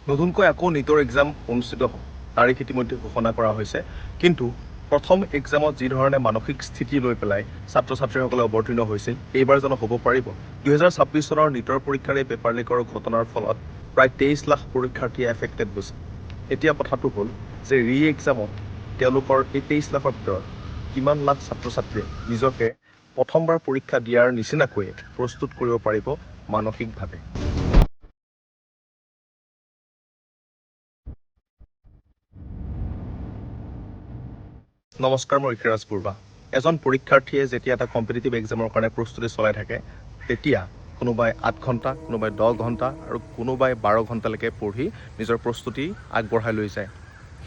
নতুনকৈ আকৌ নিটৰ এক্সাম অনুষ্ঠিত হ'ব তাৰিখ ইতিমধ্যে ঘোষণা কৰা হৈছে। কিন্তু প্ৰথম এক্সামত যি ধৰণে মানসিক স্থিতি লৈ পেলাই ছাত্ৰ ছাত্ৰীসকলে অৱতীৰ্ণ হৈছিল, এইবাৰ জানো হ'ব পাৰিব? 2026 চনৰ নিটৰ পৰীক্ষাৰ এই পেপাৰ লিকৰ ঘটনাৰ ফলত প্ৰায় 23 লাখ পৰীক্ষাৰ্থীয়ে এফেক্টেড হৈছে। এতিয়া কথাটো হ'ল যে এক্সামত তেওঁলোকৰ এই 23 লাখৰ ভিতৰত কিমান লাখ ছাত্ৰ ছাত্ৰীয়ে নিজকে প্ৰথমবাৰ পৰীক্ষা দিয়াৰ নিচিনাকৈ প্ৰস্তুত কৰিব পাৰিব মানসিকভাৱে। নমস্কাৰ, মই ঋষিৰাজ পূৰ্বা। এজন পৰীক্ষাৰ্থীয়ে যেতিয়া এটা কম্পিটিটিভ এক্সামৰ কাৰণে প্ৰস্তুতি চলাই থাকে, তেতিয়া কোনোবাই 8 ঘণ্টা, কোনোবাই 10 ঘণ্টা আৰু কোনোবাই 12 ঘণ্টালৈকে পঢ়ি নিজৰ প্ৰস্তুতি আগবঢ়াই লৈ যায়।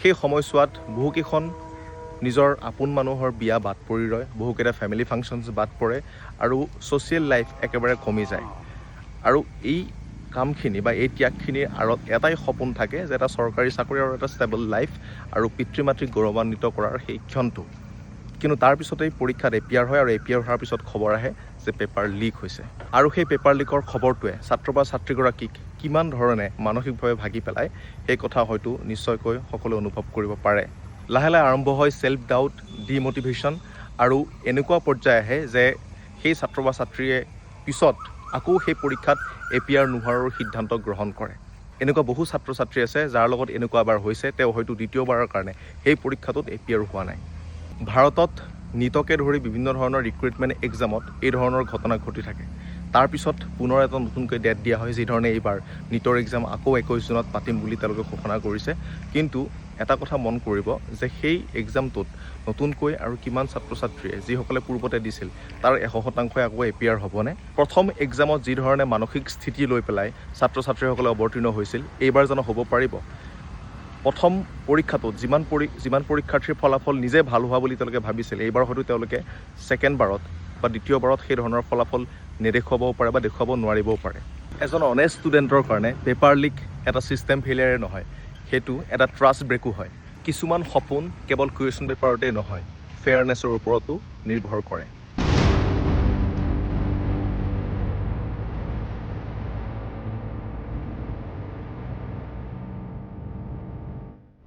সেই সময়ছোৱাত বহুকেইখন নিজৰ আপোন মানুহৰ বিয়া বাদ পৰি ৰয়, বহুকেইটা ফেমিলি ফাংচনছ বাদ পৰে আৰু ছ'চিয়েল লাইফ একেবাৰে কমি যায়। আৰু এই কামখিনি বা এই ত্যাগখিনিৰ আঁৰত এটাই সপোন থাকে যে এটা চৰকাৰী চাকৰি আৰু এটা ষ্টেবল লাইফ আৰু পিতৃ মাতৃক গৌৰৱান্বিত কৰাৰ সেই ক্ষণটো। কিন্তু তাৰ পিছতেই পৰীক্ষাত এপিয়াৰ হয় আৰু এপিয়াৰ হোৱাৰ পিছত খবৰ আহে যে পেপাৰ লিক হৈছে। আৰু সেই পেপাৰ লিকৰ খবৰটোৱে ছাত্ৰ বা ছাত্ৰীগৰাকীক কিমান ধৰণে মানসিকভাৱে ভাগি পেলায় সেই কথা হয়তো নিশ্চয়কৈ সকলোৱে অনুভৱ কৰিব পাৰে। লাহে লাহে আৰম্ভ হয় ছেল্ফ ডাউট, ডিমটিভেশ্যন আৰু এনেকুৱা পৰ্যায় আহে যে সেই ছাত্ৰ বা ছাত্ৰীয়ে পিছত আকৌ সেই পৰীক্ষাত এপিয়াৰ নোহোৱাৰো সিদ্ধান্ত গ্ৰহণ কৰে। এনেকুৱা বহু ছাত্ৰ ছাত্ৰী আছে যাৰ লগত এনেকুৱা এবাৰ হৈছে, তেওঁ হয়তো দ্বিতীয়বাৰৰ কাৰণে সেই পৰীক্ষাটোত এপিয়াৰ হোৱা নাই। ভাৰতত নিটকে ধৰি বিভিন্ন ধৰণৰ ৰিক্ৰুইটমেণ্ট এক্সামত এই ধৰণৰ ঘটনা ঘটি থাকে। তাৰপিছত পুনৰ এটা নতুনকৈ ডেট দিয়া হয়, যিধৰণে এইবাৰ নিটৰ এক্সাম আকৌ 21 জুনত পাতিম বুলি তেওঁলোকে ঘোষণা কৰিছে। কিন্তু এটা কথা মন কৰিব যে সেই এক্সামটোত নতুনকৈ আৰু কিমান ছাত্ৰ ছাত্ৰীয়ে যিসকলে পূৰ্বতে দিছিল তাৰ 100% আকৌ এপিয়াৰ হ'বনে? প্ৰথম এক্সামত যি ধৰণে মানসিক স্থিতি লৈ পেলাই ছাত্ৰ ছাত্ৰীসকলে অৱতীৰ্ণ হৈছিল, এইবাৰ জানো হ'ব পাৰিব? প্ৰথম পৰীক্ষাটোত যিমান পৰীক্ষাৰ্থীৰ ফলাফল নিজে ভাল হোৱা বুলি তেওঁলোকে ভাবিছিল, এইবাৰ হয়তো তেওঁলোকে ছেকেণ্ডবাৰত বা দ্বিতীয়বাৰত সেই ধৰণৰ ফলাফল নেদেখুৱাবও পাৰে বা দেখুৱাব নোৱাৰিবও পাৰে। এজন অনেষ্ট ষ্টুডেণ্টৰ কাৰণে পেপাৰ লিক এটা ছিষ্টেম ফেইলিয়াৰে নহয়, সেইটো এটা ট্ৰাষ্ট ব্ৰেকো হয়। কিছুমান সপোন কেৱল কুৱেশ্যন পেপাৰতেই নহয়, ফেয়াৰনেছৰ ওপৰতো নিৰ্ভৰ কৰে।